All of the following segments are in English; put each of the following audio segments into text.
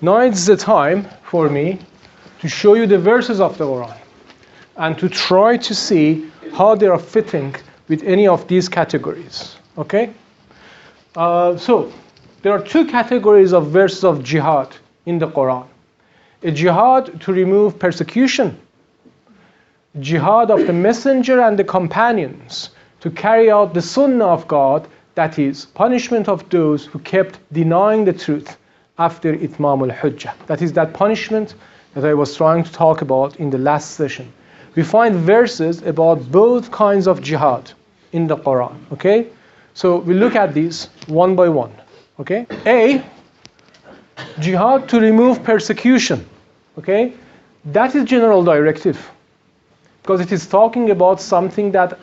Now it's the time for me to show you the verses of the Quran and to try to see how they are fitting with any of these categories. Okay? So there are two categories of verses of jihad in the Quran. A jihad to remove persecution, jihad of the messenger and the companions to carry out the sunnah of God, that is, punishment of those who kept denying the truth after itmam al-hujjah. That is that punishment that I was trying to talk about in the last session. We find verses about both kinds of jihad in the Quran. Okay? So we look at these one by one. Okay? A, jihad to remove persecution. Okay? That is general directive, because it is talking about something that,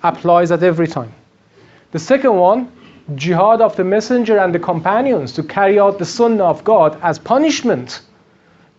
applies at every time. The second one, jihad of the messenger and the companions to carry out the sunnah of God as punishment.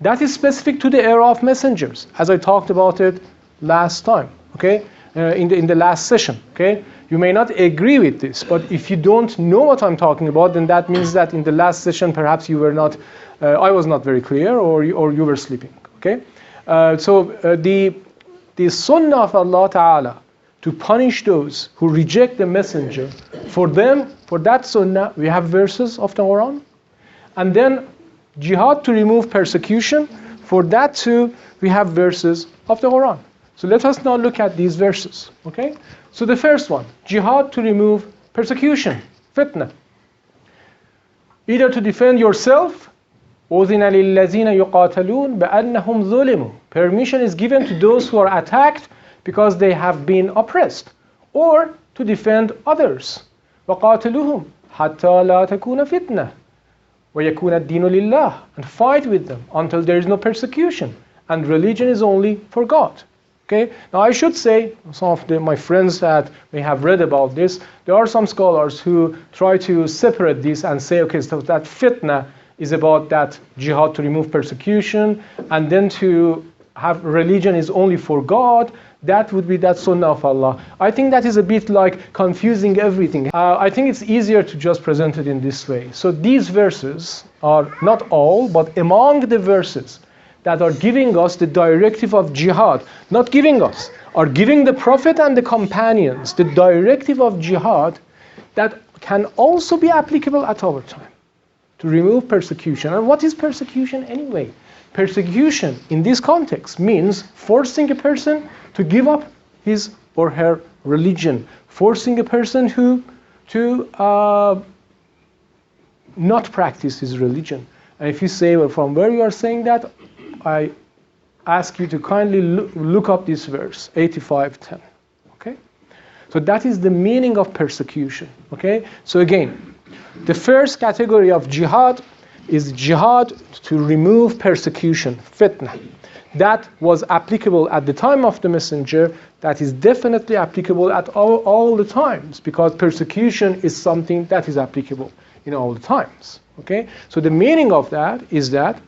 That is specific to the era of messengers, as I talked about it last time, okay? In the last session, okay? You may not agree with this, but if you don't know what I'm talking about, then that means that in the last session perhaps you were not, I was not very clear, or you were sleeping, okay? The sunnah of Allah Ta'ala to punish those who reject the messenger, for that sunnah, we have verses of the Quran. And then jihad to remove persecution, for that too, we have verses of the Quran. So let us now look at these verses, okay? So the first one, jihad to remove persecution, fitna. Either to defend yourself, أُذِنَ لِلَّذِينَ يُقَاتَلُونَ بَأَنَّهُمْ ظُلِمُوا. Permission is given to those who are attacked because they have been oppressed, or to defend others. وَقَاتِلُوهُمْ حَتَّى لَا تَكُونَ فِتْنَةً وَيَكُونَ الدِّينُ لِلَّهِ. And fight with them until there is no persecution, and religion is only for God. Okay? Now I should say, some of my friends that may have read about this, there are some scholars who try to separate this and say, okay, so that fitna is about that jihad to remove persecution, and then to have religion is only for God, that would be that sunnah of Allah. I think that is a bit like confusing everything. I think it's easier to just present it in this way. So these verses are not all, but among the verses that are giving us the directive of jihad, not giving us, are giving the Prophet and the companions the directive of jihad that can also be applicable at our time, to remove persecution. And what is persecution anyway? Persecution in this context means forcing a person to give up his or her religion, forcing a person to not practice his religion. And if you say, well, from where you are saying that, I ask you to kindly look up this verse, 85:10. Okay? So that is the meaning of persecution. Okay? So again, the first category of jihad is jihad to remove persecution, fitna. That was applicable at the time of the messenger. That is definitely applicable at all the times, because persecution is something that is applicable in all the times. Okay? So the meaning of that is that,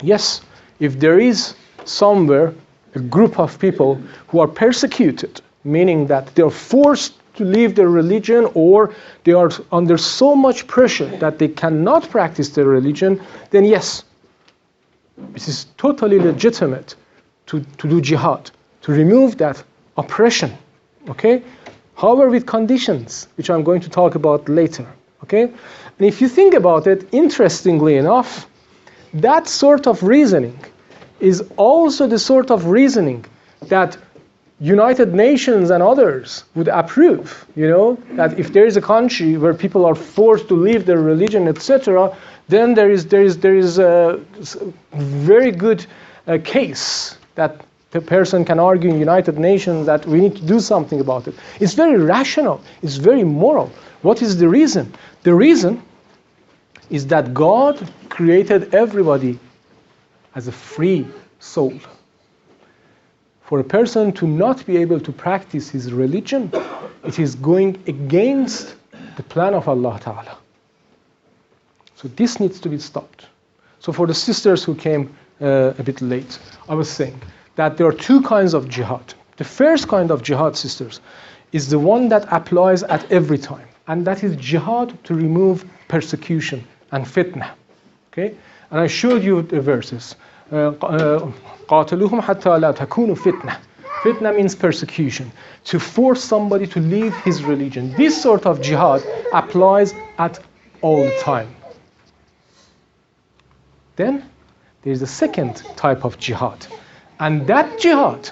yes, if there is somewhere a group of people who are persecuted, meaning that they are forced to leave their religion, or they are under so much pressure that they cannot practice their religion, then yes, it is totally legitimate to do jihad, to remove that oppression. Okay? However, with conditions, which I'm going to talk about later. Okay? And if you think about it, interestingly enough, that sort of reasoning is also the sort of reasoning that United Nations and others would approve, that if there is a country where people are forced to leave their religion, etc., then there is a very good case that the person can argue in United Nations that we need to do something about it. It's very rational. It's very moral. What is the reason? The reason is that God created everybody as a free soul. For a person to not be able to practice his religion, it is going against the plan of Allah Ta'ala. So this needs to be stopped. So for the sisters who came a bit late, I was saying that there are two kinds of jihad. The first kind of jihad, sisters, is the one that applies at every time. And that is jihad to remove persecution and fitna. Okay? And I showed you the verses. قَاتَلُوهُمْ حَتَّى لَا تَكُونُ فِتْنَةً. Fitna means persecution. To force somebody to leave his religion. This sort of jihad applies at all time. Then there's a second type of jihad. And that jihad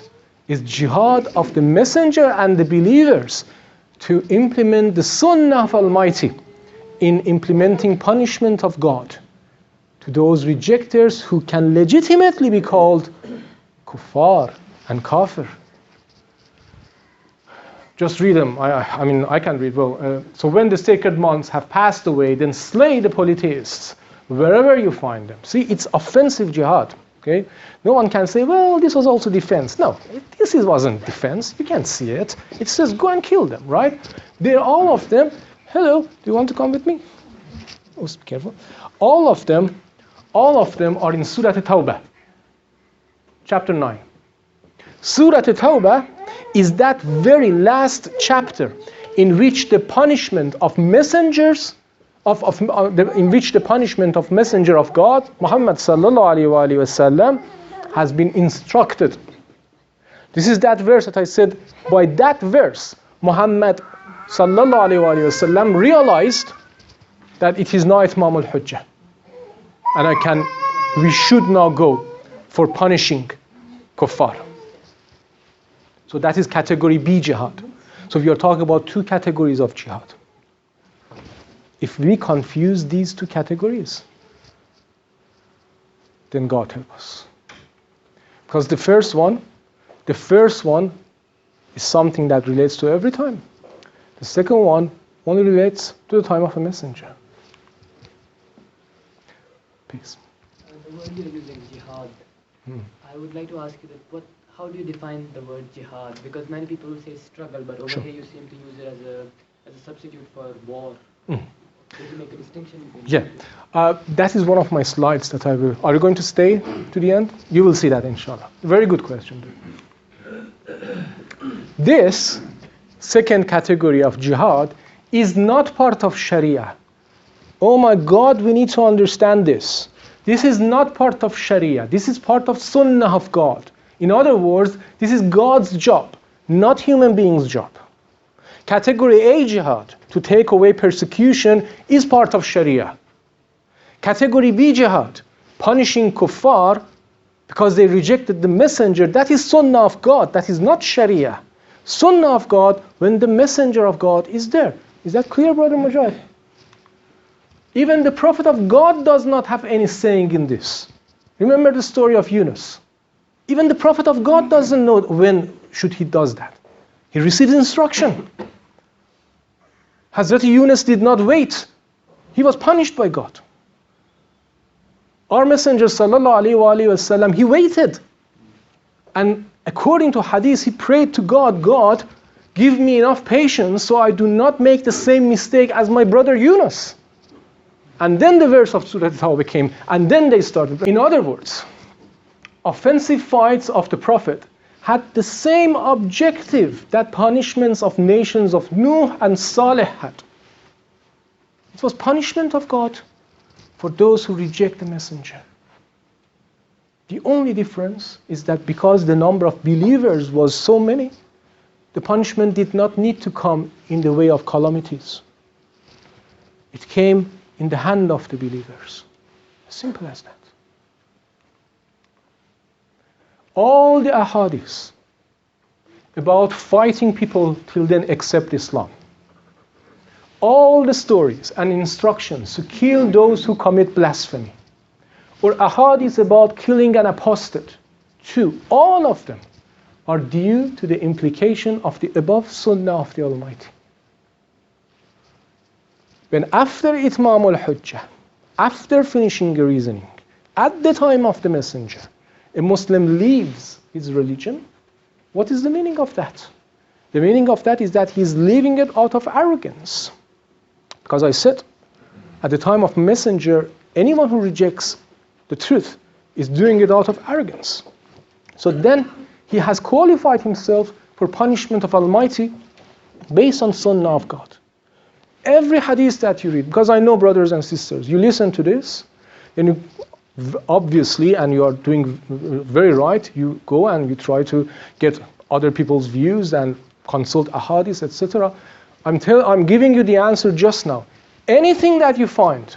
is jihad of the messenger and the believers to implement the sunnah of Almighty in implementing punishment of God to those rejectors who can legitimately be called kuffar and kafir. Just read them. I mean, I can read well. So when the sacred months have passed away, then slay the polytheists wherever you find them. See, it's offensive jihad. Okay? No one can say, well, this was also defense. No, this wasn't defense. You can't see it. It says go and kill them, right? They're all of them. Hello, do you want to come with me? Oh, be careful. All of them are in Surah At-Tawbah, chapter 9. Surah At-Tawbah is that very last chapter in which the punishment of messengers in which the punishment of messenger of God, Muhammad sallallahu alaihi wasallam, has been instructed. This is that verse that I said, by that verse, Muhammad sallallahu alaihi wasallam realized that it is now Itmam al-Hujjah. And we should now go for punishing kuffar. So that is category B jihad. So we are talking about two categories of jihad. If we confuse these two categories, then God help us. Because the first one is something that relates to every time. The second one only relates to the time of a messenger. Peace. The word you're using, jihad, I would like to ask you that how do you define the word jihad? Because many people will say struggle, but over here you seem to use it as a substitute for war. Did you make a distinction? Yeah, that is one of my slides that I will. Are you going to stay to the end? You will see that, inshallah. Very good question. This second category of jihad is not part of Sharia. Oh my God, we need to understand this. This is not part of Sharia. This is part of Sunnah of God. In other words, this is God's job, not human beings' job. Category A jihad, to take away persecution, is part of Sharia. Category B jihad, punishing kuffar because they rejected the messenger, that is Sunnah of God, that is not Sharia. Sunnah of God when the messenger of God is there. Is that clear, Brother Mujahid? Even the Prophet of God does not have any saying in this. Remember the story of Yunus. Even the Prophet of God doesn't know when should he does that. He receives instruction. Hazrat Yunus did not wait. He was punished by God. Our Messenger sallallahu alaihi wasallam, he waited. And according to hadith, he prayed to God, God, give me enough patience so I do not make the same mistake as my brother Yunus. And then the verse of Surah At-Tawbah came, and then they started. In other words, offensive fights of the Prophet had the same objective that punishments of nations of Nuh and Saleh had. It was punishment of God for those who reject the messenger. The only difference is that because the number of believers was so many, the punishment did not need to come in the way of calamities. It came in the hand of the believers. As simple as that. All the ahadiths about fighting people till then accept Islam. All the stories and instructions to kill those who commit blasphemy. Or ahadiths about killing an apostate. Too, all of them are due to the implication of the above sunnah of the Almighty. When after Itmam al-Hujjah, after finishing the reasoning, at the time of the messenger, a Muslim leaves his religion, what is the meaning of that? The meaning of that is that he is leaving it out of arrogance. Because I said, at the time of messenger, anyone who rejects the truth is doing it out of arrogance. So then he has qualified himself for punishment of Almighty based on Sunnah of God. Every hadith that you read, because I know brothers and sisters, you listen to this, then you obviously, and you are doing very right, you go and you try to get other people's views and consult ahadith, etc. I'm giving you the answer just now. Anything that you find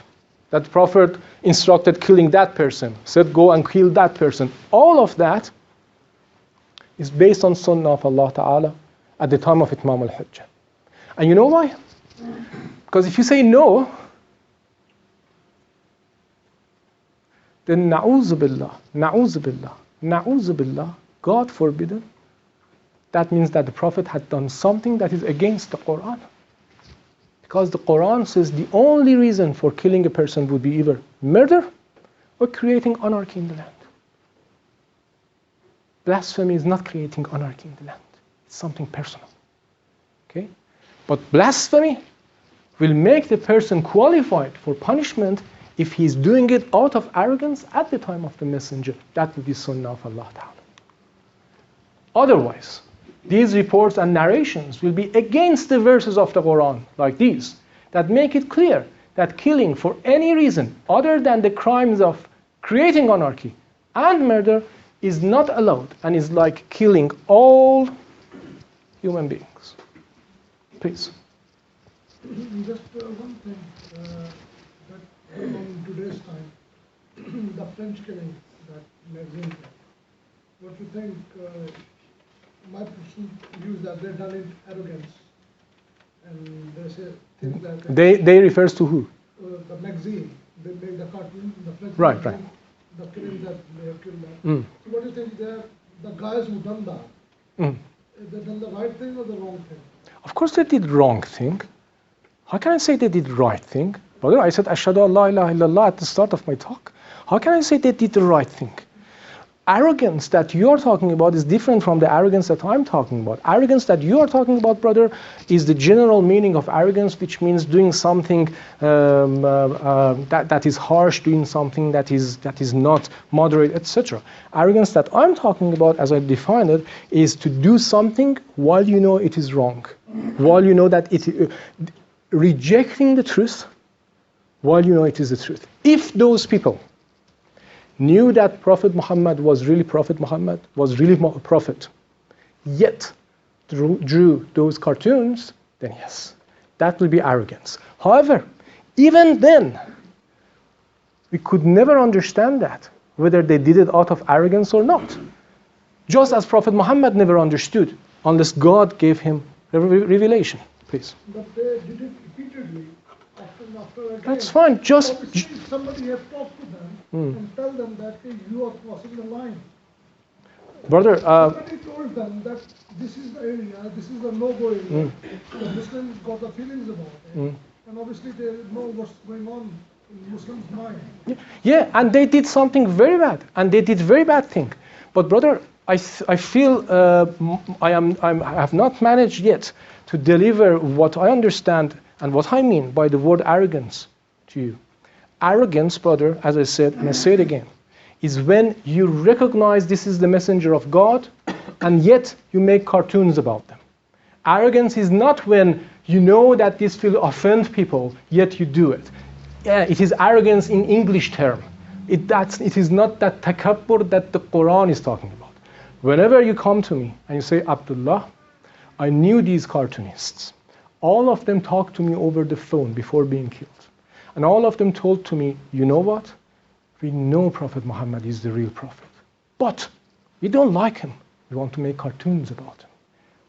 that the Prophet instructed killing that person, said go and kill that person, all of that is based on Sunnah of Allah Ta'ala at the time of Itmam al-Hujjah. And you know why? Because if you say no, then na'uzu billah, God forbidden, that means that the Prophet had done something that is against the Quran. Because the Quran says the only reason for killing a person would be either murder or creating anarchy in the land. Blasphemy is not creating anarchy in the land. It's something personal. Okay? But blasphemy will make the person qualified for punishment if he's doing it out of arrogance at the time of the messenger. That would be Sunnah of Allah Ta'ala. Otherwise, these reports and narrations will be against the verses of the Quran, like these, that make it clear that killing for any reason other than the crimes of creating anarchy and murder is not allowed and is like killing all human beings. Please. Just one thing, that in today's time, the French killing, that magazine, what you think, my personal view is that they're done in arrogance, and they say things like they refers to who? The magazine, they make the cartoon, the French Right. the killing that they have killed that. Mm. So what do you think? They're the guys who done that? They done the right thing or the wrong thing? Of course they did wrong thing. How can I say they did right thing? Brother, I said Ashhadu an la ilaha illallah at the start of my talk. How can I say they did the right thing? Arrogance that you're talking about is different from the arrogance that I'm talking about. Arrogance that you are talking about, brother, is the general meaning of arrogance, which means doing something that is harsh, doing something that is not moderate, etc. Arrogance that I'm talking about, as I defined it, is to do something while you know it is wrong, while you know that it rejecting the truth, while you know it is the truth. If those people knew that Prophet Muhammad was really Prophet Muhammad, was really a prophet, yet drew those cartoons, then yes, that will be arrogance. However, even then, we could never understand that, whether they did it out of arrogance or not. Just as Prophet Muhammad never understood, unless God gave him revelation. Please. But they did it repeatedly, after again. That's fine. Just obviously somebody have talked to them and tell them that hey, you are crossing the line. brother. Somebody told them that this is the area, this is the no-go area. The Muslims got the feelings about it, and obviously they know what's going on in Muslims' mind. Yeah, and they did something very bad, and they did very bad thing. But brother, I feel I have not managed yet to deliver what I understand and what I mean by the word arrogance to you. Arrogance, brother, as I said, and I say it again, is when you recognize this is the messenger of God, and yet you make cartoons about them. Arrogance is not when you know that this will offend people, yet you do it. Yeah, it is arrogance in English term. It is not that takabbur that the Quran is talking about. Whenever you come to me and you say, Abdullah, I knew these cartoonists. All of them talked to me over the phone before being killed. And all of them told to me, you know what? We know Prophet Muhammad is the real prophet. But we don't like him. We want to make cartoons about him.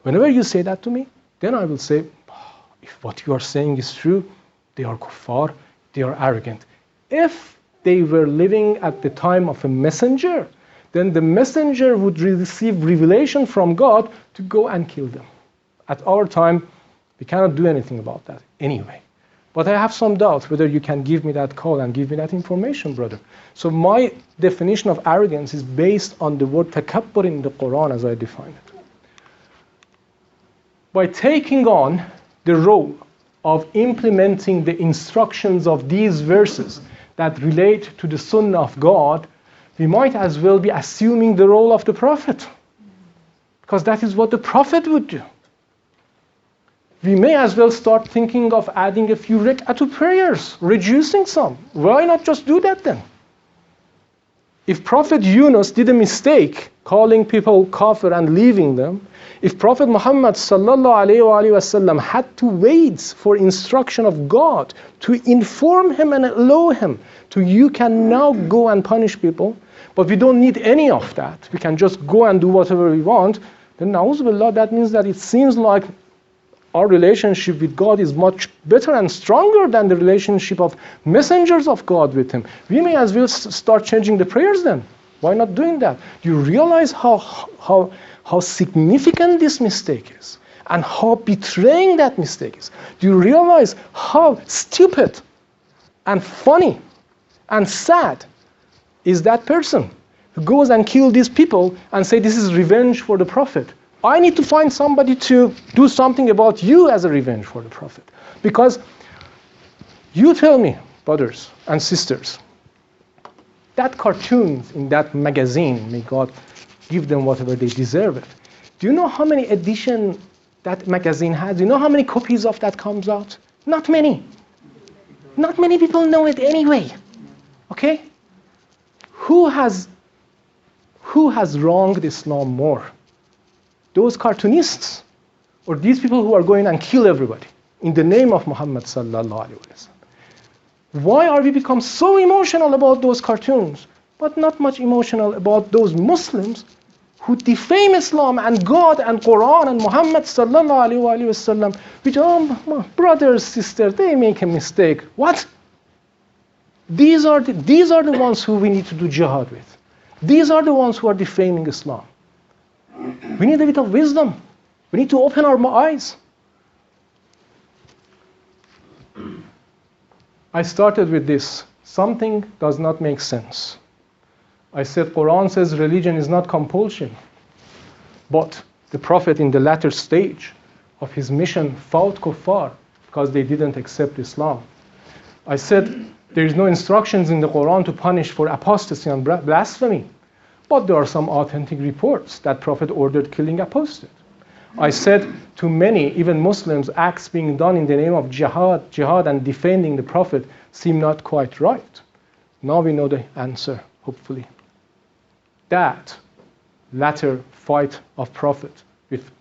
Whenever you say that to me, then I will say, if what you are saying is true, they are kuffar, they are arrogant. If they were living at the time of a messenger, then the messenger would receive revelation from God to go and kill them. At our time, we cannot do anything about that anyway. But I have some doubt whether you can give me that call and give me that information, brother. So my definition of arrogance is based on the word takabbur in the Quran as I define it. By taking on the role of implementing the instructions of these verses that relate to the Sunnah of God, we might as well be assuming the role of the Prophet. Because that is what the Prophet would do. We may as well start thinking of adding a few rak'ah to prayers, reducing some. Why not just do that then? If Prophet Yunus did a mistake calling people kafir and leaving them, if Prophet Muhammad ﷺ had to wait for instruction of God to inform him and allow him to, you can now go and punish people, but we don't need any of that, we can just go and do whatever we want, then na'udhu billah, that means that it seems like our relationship with God is much better and stronger than the relationship of messengers of God with him. We may as well start changing the prayers then. Why not doing that? Do you realize how significant this mistake is and how betraying that mistake is? Do you realize how stupid and funny and sad is that person who goes and kills these people and say this is revenge for the Prophet? I need to find somebody to do something about you as a revenge for the Prophet. Because you tell me, brothers and sisters, that cartoons in that magazine, may God give them whatever they deserve it. Do you know how many editions that magazine has? Do you know how many copies of that comes out? Not many. Not many people know it anyway. Okay? Who has wronged Islam more? Those cartoonists or these people who are going and kill everybody in the name of Muhammad sallallahu alaihi wasallam? Why are we become so emotional about those cartoons, but not much emotional about those Muslims who defame Islam and God and Quran and Muhammad sallallahu alaihi wasallam? Which, my brothers, sisters, they make a mistake. What? These are the ones who we need to do jihad with. These are the ones who are defaming Islam. We need a bit of wisdom. We need to open our eyes. I started with this. Something does not make sense. I said Quran says religion is not compulsion. But the Prophet in the latter stage of his mission fought kuffar because they didn't accept Islam. I said there is no instructions in the Quran to punish for apostasy and blasphemy. But there are some authentic reports that Prophet ordered killing apostates. I said to many, even Muslims, acts being done in the name of jihad and defending the Prophet seem not quite right. Now we know the answer, hopefully. That latter fight of Prophet with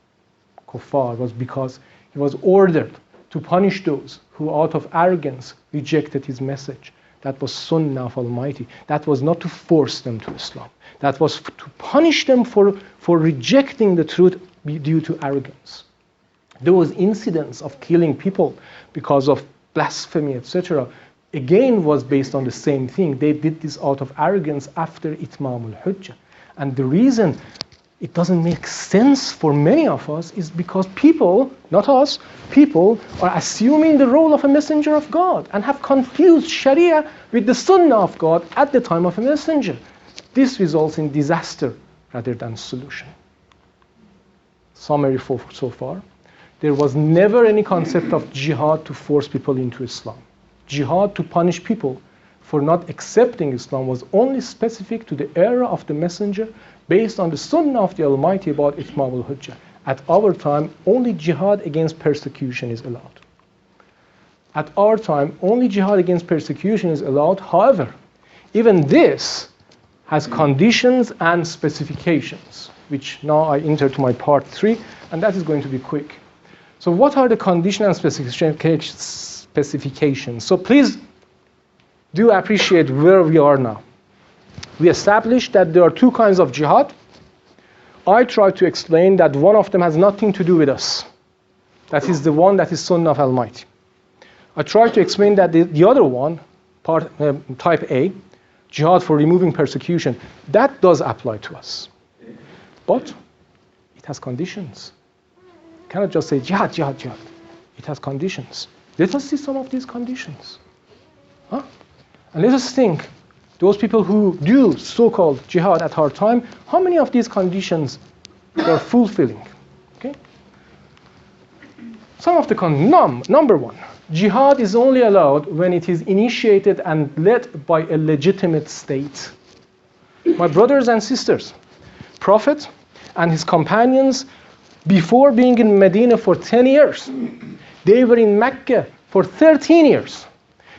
kuffar was because he was ordered to punish those who out of arrogance rejected his message. That was Sunnah of Almighty. That was not to force them to Islam. That was to punish them for rejecting the truth due to arrogance. Those incidents of killing people because of blasphemy, etc., again was based on the same thing. They did this out of arrogance after Itmamul Hujjah. And the reason it doesn't make sense for many of us is because people, not us, people are assuming the role of a messenger of God and have confused Sharia with the Sunnah of God at the time of a messenger. This results in disaster rather than solution. Summary so far. There was never any concept of jihad to force people into Islam. Jihad to punish people for not accepting Islam was only specific to the era of the messenger based on the Sunnah of the Almighty about Itmam al-Hujjah. At our time, only jihad against persecution is allowed. At our time, only jihad against persecution is allowed. However, even this has conditions and specifications, which now I enter to my part 3, and that is going to be quick. So what are the conditions and specifications? So please do appreciate where we are now. We established that there are two kinds of jihad. I tried to explain that one of them has nothing to do with us. That is the one that is Sunnah of Almighty. I tried to explain that the other one, type A, jihad for removing persecution, that does apply to us. But it has conditions. You cannot just say jihad, jihad, jihad. It has conditions. Let us see some of these conditions. And let us think, those people who do so-called jihad at our time, how many of these conditions are fulfilling? Okay? Some of the number one, jihad is only allowed when it is initiated and led by a legitimate state. My brothers and sisters, Prophet and his companions, before being in Medina for 10 years, they were in Mecca for 13 years.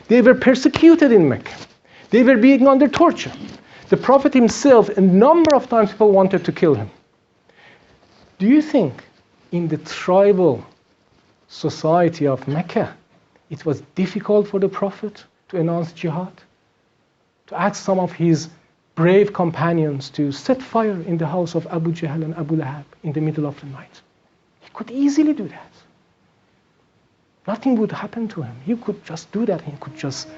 They were persecuted in Mecca. They were being under torture. The Prophet himself, a number of times people wanted to kill him. Do you think in the tribal society of Mecca, it was difficult for the Prophet to announce jihad? To ask some of his brave companions to set fire in the house of Abu Jahl and Abu Lahab in the middle of the night? He could easily do that. Nothing would happen to him. He could just do that. He could just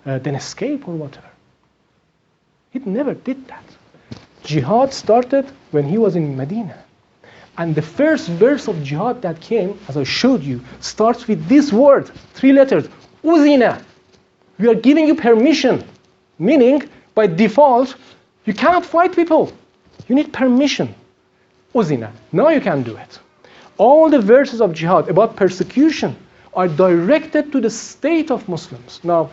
then escape or whatever. He never did that. Jihad started when he was in Medina. And the first verse of jihad that came, as I showed you, starts with this word, 3 letters, Uzina. We are giving you permission. Meaning, by default, you cannot fight people. You need permission. Uzina. Now you can do it. All the verses of jihad about persecution are directed to the state of Muslims. Now,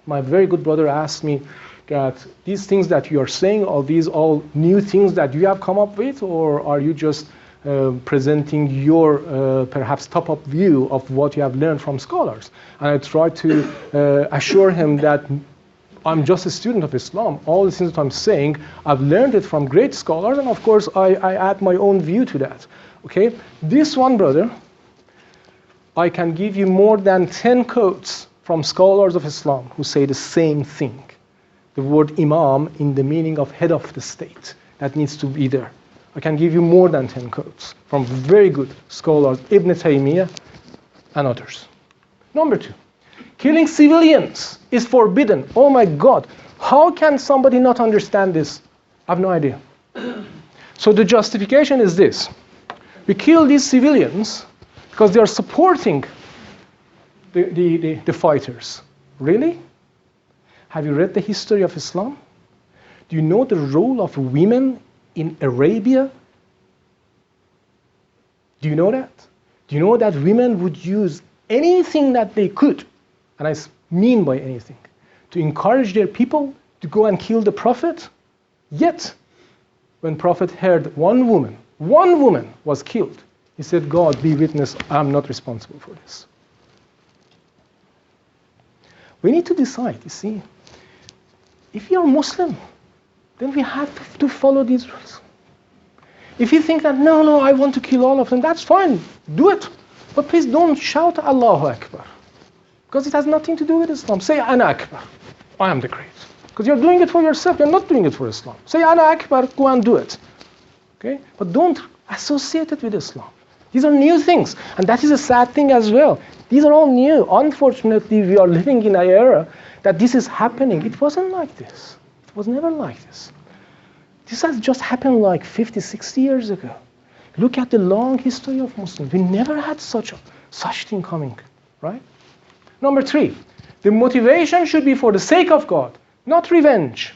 my very good brother asked me that these things that you are saying, are these all new things that you have come up with, or are you just presenting your perhaps top-up view of what you have learned from scholars? And I tried to assure him that I'm just a student of Islam. All the things that I'm saying, I've learned it from great scholars, and of course I add my own view to that. Okay? This one, brother, I can give you more than 10 quotes from scholars of Islam who say the same thing. The word imam in the meaning of head of the state. That needs to be there. I can give you more than 10 quotes from very good scholars, Ibn Taymiyyah and others. Number 2, killing civilians is forbidden. Oh my God, how can somebody not understand this? I have no idea. So the justification is this. We kill these civilians because they are supporting the fighters. Really? Have you read the history of Islam? Do you know the role of women in Arabia? Do you know that? Do you know that women would use anything that they could, and I mean by anything, to encourage their people to go and kill the Prophet? Yet, when Prophet heard one woman was killed, he said, God be witness, I'm not responsible for this. We need to decide, you see. If you're Muslim, then we have to follow these rules. If you think that, no, I want to kill all of them, that's fine, do it. But please don't shout Allahu Akbar. Because it has nothing to do with Islam. Say Ana Akbar, I am the great. Because you're doing it for yourself, you're not doing it for Islam. Say Ana Akbar, go and do it. Okay? But don't associate it with Islam. These are new things, and that is a sad thing as well. These are all new. Unfortunately, we are living in an era that this is happening. It wasn't like this. It was never like this. This has just happened like 50, 60 years ago. Look at the long history of Muslims. We never had such thing coming, right? Number 3, the motivation should be for the sake of God, not revenge.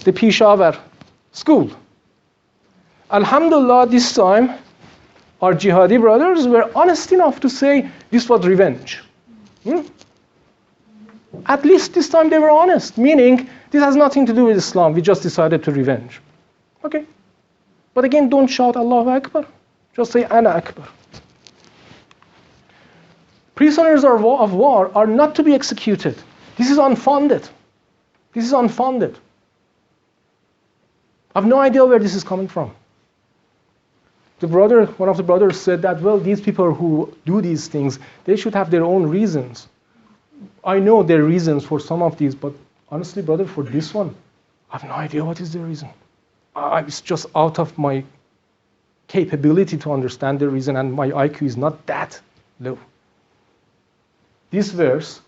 The Peshawar school. Alhamdulillah, this time, our jihadi brothers were honest enough to say this was revenge. At least this time they were honest, meaning this has nothing to do with Islam, we just decided to revenge. Okay. But again, don't shout Allahu Akbar, just say Ana Akbar. Prisoners of war are not to be executed. This is unfounded. This is unfounded. I have no idea where this is coming from. One of the brothers said that, well, these people who do these things, they should have their own reasons. I know their reasons for some of these, but honestly, brother, for this one, I have no idea what is the reason. It's just out of my capability to understand the reason, and my IQ is not that low. This verse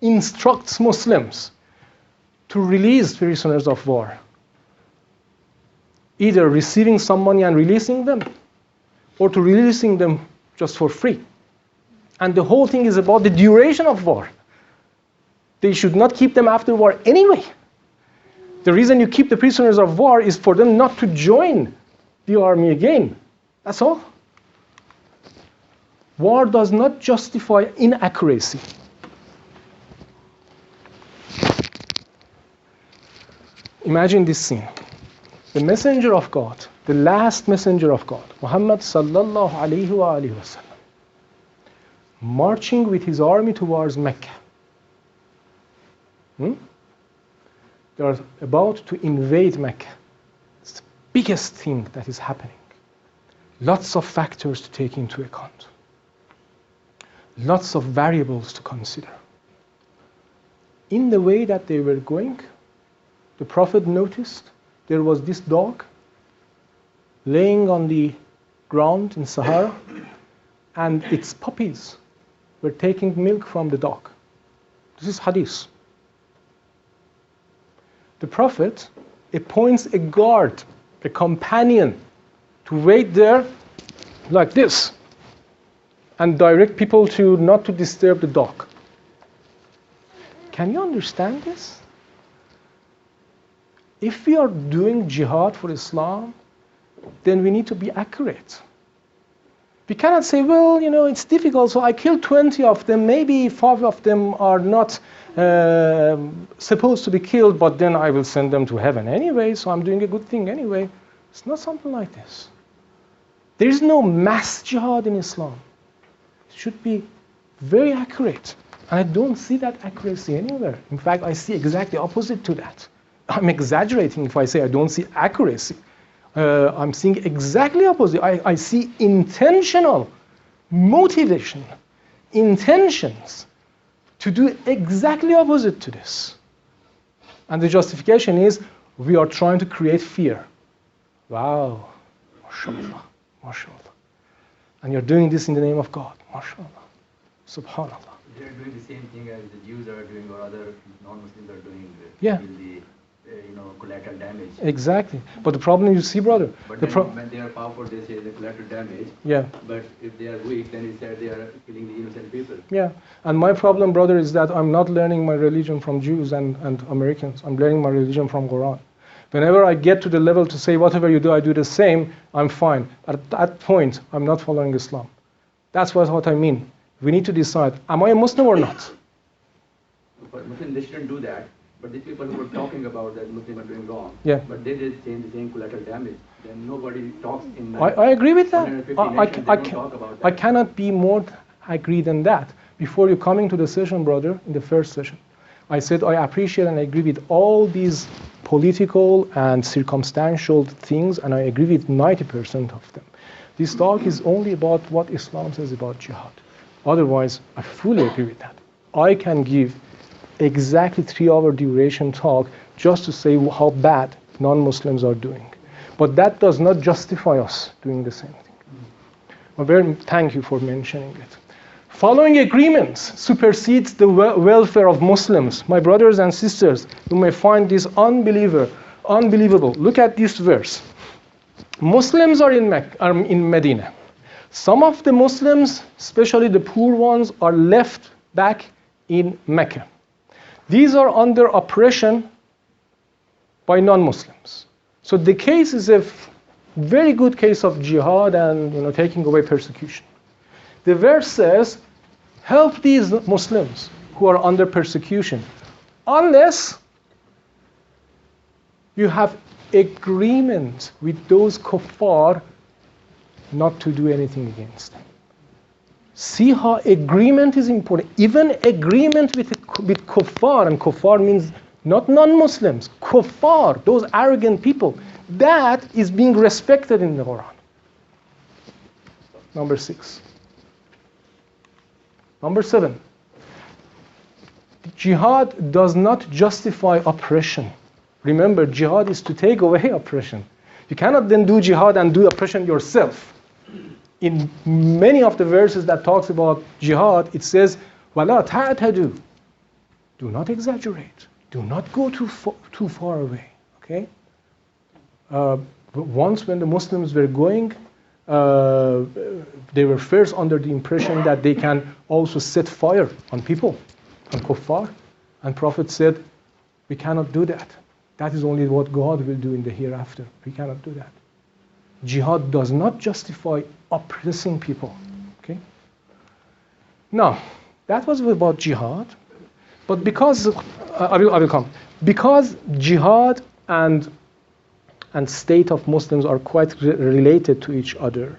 instructs Muslims to release prisoners of war, either receiving some money and releasing them, or to releasing them just for free. And the whole thing is about the duration of war. They should not keep them after war anyway. The reason you keep the prisoners of war is for them not to join the army again. That's all. War does not justify inaccuracy. Imagine this scene. The messenger of God, the last messenger of God, Muhammad sallallahu alayhi wa sallam, marching with his army towards Mecca. They are about to invade Mecca. It's the biggest thing that is happening. Lots of factors to take into account. Lots of variables to consider. In the way that they were going, the Prophet noticed there was this dog laying on the ground in Sahara, and its puppies were taking milk from the dog. This is hadith. The Prophet appoints a guard, a companion, to wait there like this and direct people to not to disturb the dog. Can you understand this? If we are doing jihad for Islam, then we need to be accurate. We cannot say, well, it's difficult, so I killed 20 of them, maybe 5 of them are not supposed to be killed, but then I will send them to heaven anyway, so I'm doing a good thing anyway. It's not something like this. There is no mass jihad in Islam. It should be very accurate. And I don't see that accuracy anywhere. In fact, I see exactly opposite to that. I'm exaggerating if I say I don't see accuracy. I'm seeing exactly opposite. I see intentional motivation, intentions to do exactly opposite to this. And the justification is we are trying to create fear. Wow, mashallah, mashallah. And you're doing this in the name of God, mashallah, subhanallah. They're doing the same thing as the Jews are doing or other non-Muslims are doing Yeah. in the collateral damage. Exactly. But the problem you see, brother. But then when they are powerful, they say the collateral damage. Yeah. But if they are weak, then it's that they are killing the innocent people. Yeah. And my problem, brother, is that I'm not learning my religion from Jews and Americans. I'm learning my religion from Quran. Whenever I get to the level to say whatever you do, I do the same, I'm fine. At that point, I'm not following Islam. That's what I mean. We need to decide, am I a Muslim or not? But Muslims, they shouldn't do that. But the people who were talking about that Muslims are doing wrong, Yeah. but they did the same collateral damage, then nobody talks in I agree with that. 150 nations, they don't talk about that. I cannot be more agree than that. Before you coming to the session, brother, in the first session, I said I appreciate and agree with all these political and circumstantial things, and I agree with 90% of them. This talk is only about what Islam says about jihad. Otherwise, I fully agree with that. I can give exactly 3-hour duration talk just to say how bad non-Muslims are doing. But that does not justify us doing the same thing. Thank you for mentioning it. Following agreements supersedes the welfare of Muslims. My brothers and sisters, you may find this unbelievable. Look at this verse. Muslims are in Medina. Some of the Muslims, especially the poor ones, are left back in Mecca. These are under oppression by non-Muslims. So the case is a very good case of jihad and taking away persecution. The verse says, help these Muslims who are under persecution, unless you have agreement with those kuffar not to do anything against them. See how agreement is important. Even agreement with kuffar, and kuffar means not non-Muslims, kuffar, those arrogant people, that is being respected in the Quran. Number 6. Number 7. Jihad does not justify oppression. Remember, jihad is to take away oppression. You cannot then do jihad and do oppression yourself. In many of the verses that talks about jihad, it says, وَلَا تَعْتَدُوا. Do not exaggerate. Do not go too far away. Okay? Once when the Muslims were going, they were first under the impression that they can also set fire on people, on kuffar. And Prophet said, we cannot do that. That is only what God will do in the hereafter. We cannot do that. Jihad does not justify oppressing people. Okay? Now, that was about jihad. But because I will come. Because jihad and state of Muslims are quite related to each other,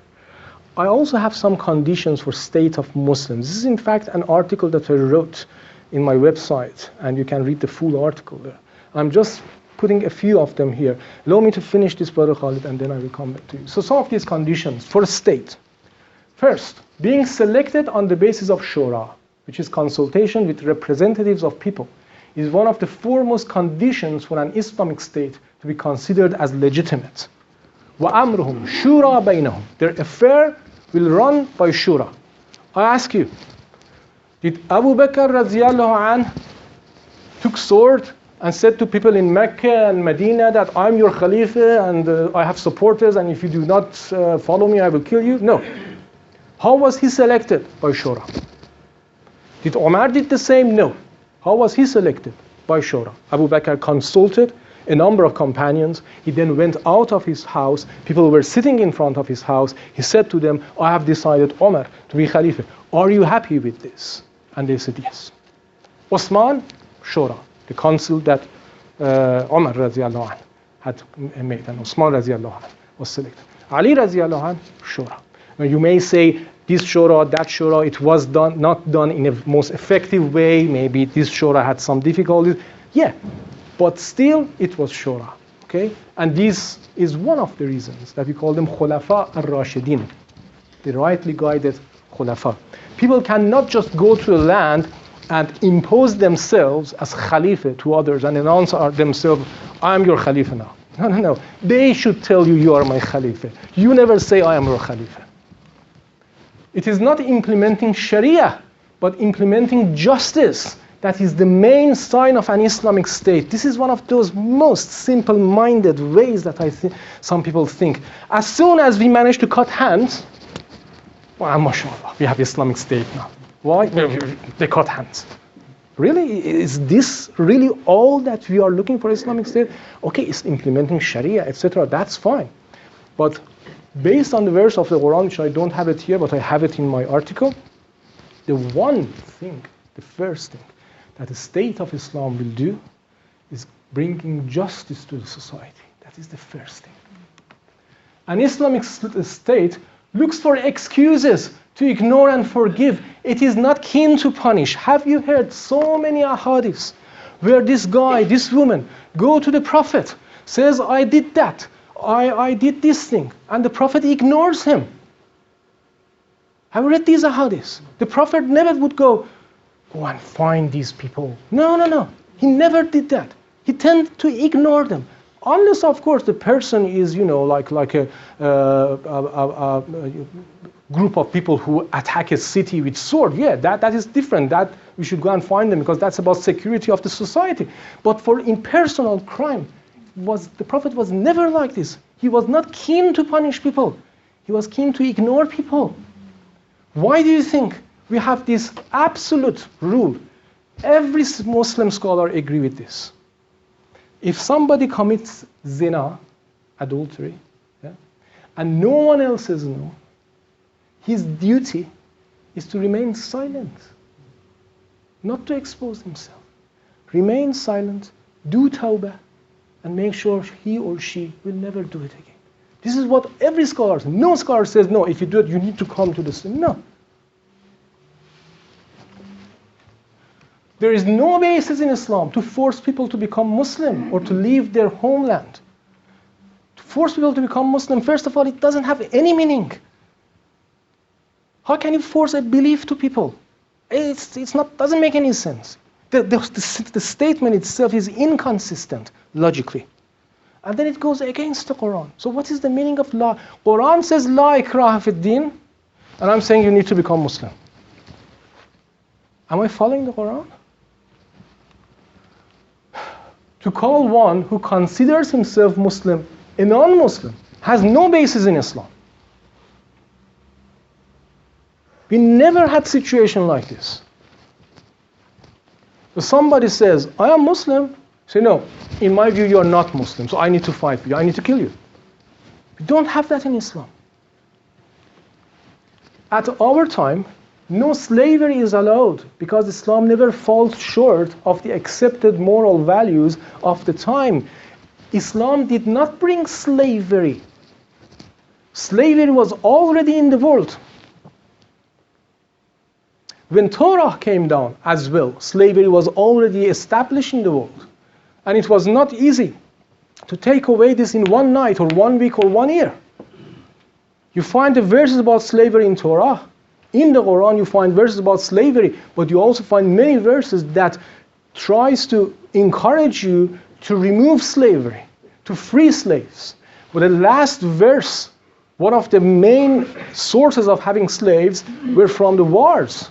I also have some conditions for state of Muslims. This is in fact an article that I wrote in my website, and you can read the full article there. I'm just putting a few of them here. Allow me to finish this, Brother Khalid, and then I will come back to you. So some of these conditions for a state. First, being selected on the basis of shura, which is consultation with representatives of people, is one of the foremost conditions for an Islamic state to be considered as legitimate. وَأَمْرُهُمْ شُورَى بَيْنَهُمْ. Their affair will run by shura. I ask you, did Abu Bakr radiallahu anh took sword and said to people in Mecca and Medina that I'm your Khalifa and I have supporters and if you do not follow me, I will kill you? No. How was he selected? By shura. Did Omar did the same? No. How was he selected? By shura. Abu Bakr consulted a number of companions. He then went out of his house. People were sitting in front of his house. He said to them, I have decided Omar to be Khalifa. Are you happy with this? And they said yes. Osman, shura. The council that Umar radiallahu anh had made, and Osman radiallahu anh was selected. Ali radiallahu anh, shura. Now you may say this shura, that shura, it was not done in a most effective way. Maybe this shura had some difficulties. Yeah, but still it was shura. Okay, and this is one of the reasons that we call them khulafa ar-rashidin, the rightly guided khulafa. People cannot just go to a land and impose themselves as Khalifa to others and announce themselves, I'm your Khalifa now. No. They should tell you, you are my Khalifa. You never say, I am your Khalifa. It is not implementing Sharia, but implementing justice. That is the main sign of an Islamic state. This is one of those most simple-minded ways that I think some people think. As soon as we manage to cut hands, well, mashallah, we have Islamic state now. Why? They cut hands. Really? Is this really all that we are looking for Islamic State? Okay, it's implementing Sharia, etc. That's fine. But based on the verse of the Quran, which I don't have it here, but I have it in my article, the one thing, the first thing that the state of Islam will do is bringing justice to the society. That is the first thing. An Islamic state looks for excuses to ignore and forgive. It is not keen to punish. Have you heard so many ahadiths where this guy, this woman, go to the Prophet, says, I did that, I did this thing, and the Prophet ignores him? Have you read these ahadiths? The Prophet never would go and find these people. No. He never did that. He tended to ignore them. Unless, of course, the person is, like a group of people who attack a city with sword. Yeah, that is different. That we should go and find them because that's about security of the society. But for impersonal crime, the Prophet was never like this. He was not keen to punish people. He was keen to ignore people. Why do you think we have this absolute rule? Every Muslim scholar agree with this. If somebody commits zina, adultery, and no one else says no, his duty is to remain silent, not to expose himself. Remain silent, do tawbah, and make sure he or she will never do it again. This is what every scholar says. No scholar says, no, if you do it, you need to come to the sin. No. There is no basis in Islam to force people to become Muslim or to leave their homeland. To force people to become Muslim, first of all, it doesn't have any meaning. How can you force a belief to people? Doesn't make any sense. The statement itself is inconsistent logically. And then it goes against the Quran. So what is the meaning of law? Quran says, La ikraha fid din, and I'm saying you need to become Muslim. Am I following the Quran? To call one who considers himself Muslim a non-Muslim has no basis in Islam. We never had a situation like this. So somebody says, I am Muslim. Say, no, in my view, you are not Muslim, so I need to fight for you. I need to kill you. We don't have that in Islam. At our time, no slavery is allowed because Islam never falls short of the accepted moral values of the time. Islam did not bring slavery. Slavery was already in the world. When Torah came down as well, slavery was already established in the world. And it was not easy to take away this in one night or 1 week or 1 year. You find the verses about slavery in Torah. In the Quran, you find verses about slavery, but you also find many verses that tries to encourage you to remove slavery, to free slaves. But the last verse, one of the main sources of having slaves were from the wars.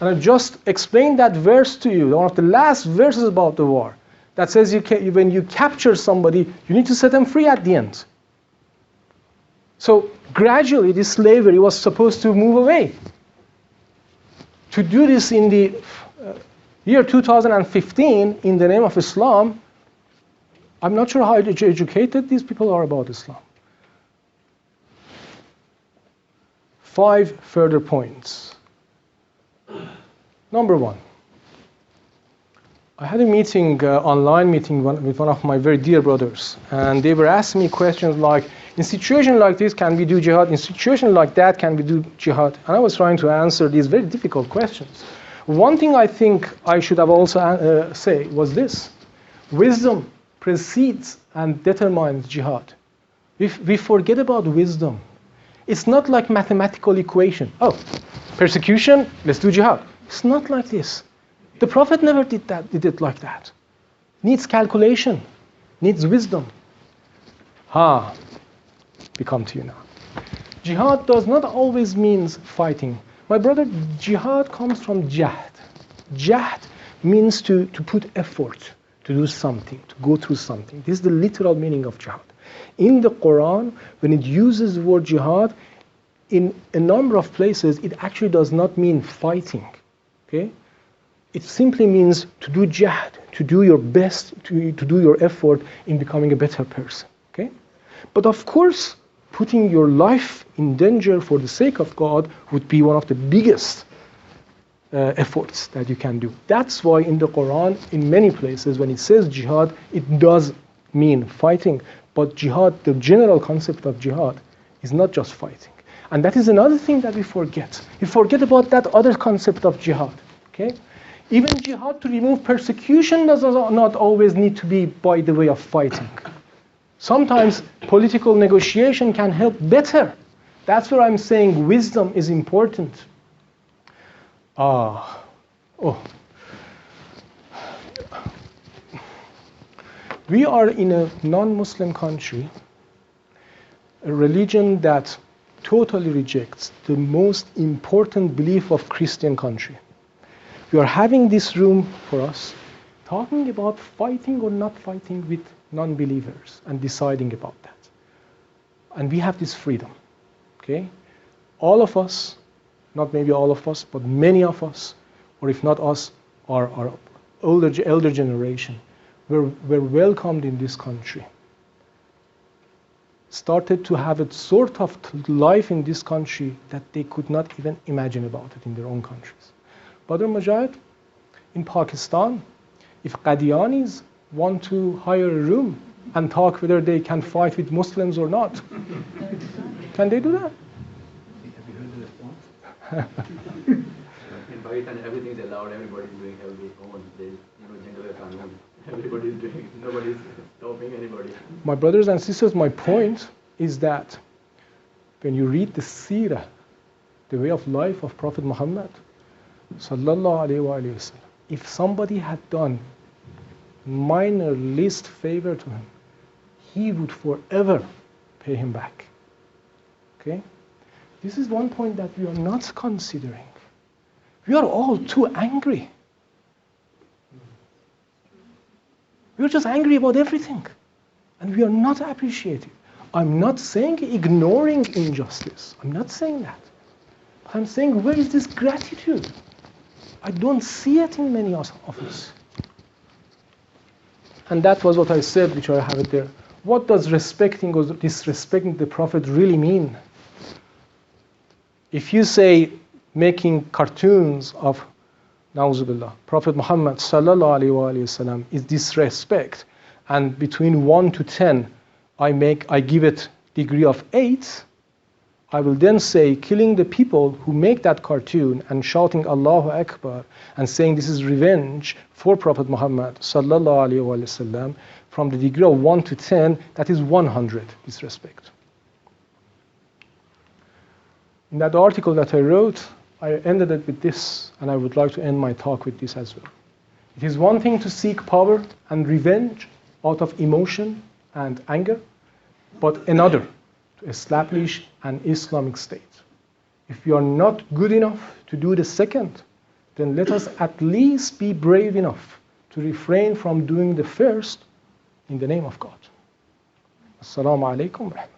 And I just explained that verse to you, one of the last verses about the war, that says when you capture somebody, you need to set them free at the end. So gradually this slavery was supposed to move away. To do this in the year 2015 in the name of Islam, I'm not sure how educated these people are about Islam. 5 further points. Number 1. I had a meeting, online meeting with one of my very dear brothers, and they were asking me questions like, in situation like this, can we do jihad? In situation like that, can we do jihad? And I was trying to answer these very difficult questions. One thing I think I should have also say was this: wisdom precedes and determines jihad. If we forget about wisdom, it's not like mathematical equation. Oh, persecution, let's do jihad. It's not like this. The Prophet never did it like that. Needs calculation, needs wisdom. We come to you now. Jihad does not always mean fighting. My brother, jihad comes from jahd. Jahd means to put effort, to do something, to go through something. This is the literal meaning of jihad. In the Quran, when it uses the word jihad, in a number of places, it actually does not mean fighting. Okay? It simply means to do jihad, to do your best, to do your effort in becoming a better person. Okay? But of course, putting your life in danger for the sake of God would be one of the biggest efforts that you can do. That's why in the Quran, in many places, when it says jihad, it does mean fighting. But jihad, the general concept of jihad, is not just fighting. And that is another thing that we forget. We forget about that other concept of jihad. Okay? Even jihad to remove persecution does not always need to be by the way of fighting. Sometimes political negotiation can help better. That's where I'm saying wisdom is important. We are in a non-Muslim country, a religion that totally rejects the most important belief of Christian country. We are having this room for us, talking about fighting or not fighting with non-believers and deciding about that. And we have this freedom, okay? All of us, not maybe all of us, but many of us, or if not us, our elder generation, were welcomed in this country. Started to have a sort of life in this country that they could not even imagine about it in their own countries. Brother Mujahid, in Pakistan, if Qadianis want to hire a room and talk whether they can fight with Muslims or not, can they do that? Have you heard the response? In Pakistan, everything is allowed. Everybody's doing everything. There's, everybody's doing. Nobody's stopping anybody. My brothers and sisters, my point is that when you read the seerah, the way of life of Prophet Muhammad, sallallahu alaihi wasallam, if somebody had done minor least favor to him, he would forever pay him back. Okay? This is one point that we are not considering. We are all too angry. We are just angry about everything. And we are not appreciative. I'm not saying ignoring injustice. I'm not saying that. But I'm saying, where is this gratitude? I don't see it in many of us. And that was what I said, which I have it there. What does respecting or disrespecting the Prophet really mean? If you say making cartoons of Na'uzubillah, Prophet Muhammad sallallahu alaihi wasallam is disrespect, and between 1 to 10, I give it degree of 8, I will then say, killing the people who make that cartoon and shouting Allahu Akbar and saying this is revenge for Prophet Muhammad sallallahu alaihi wasallam, from the degree of 1 to 10, that is 100 disrespect. In that article that I wrote, I ended it with this, and I would like to end my talk with this as well. It is one thing to seek power and revenge out of emotion and anger, but another to establish an Islamic state. If we are not good enough to do the second, then let us at least be brave enough to refrain from doing the first in the name of God. Assalamu alaikum wa rahmatullahi.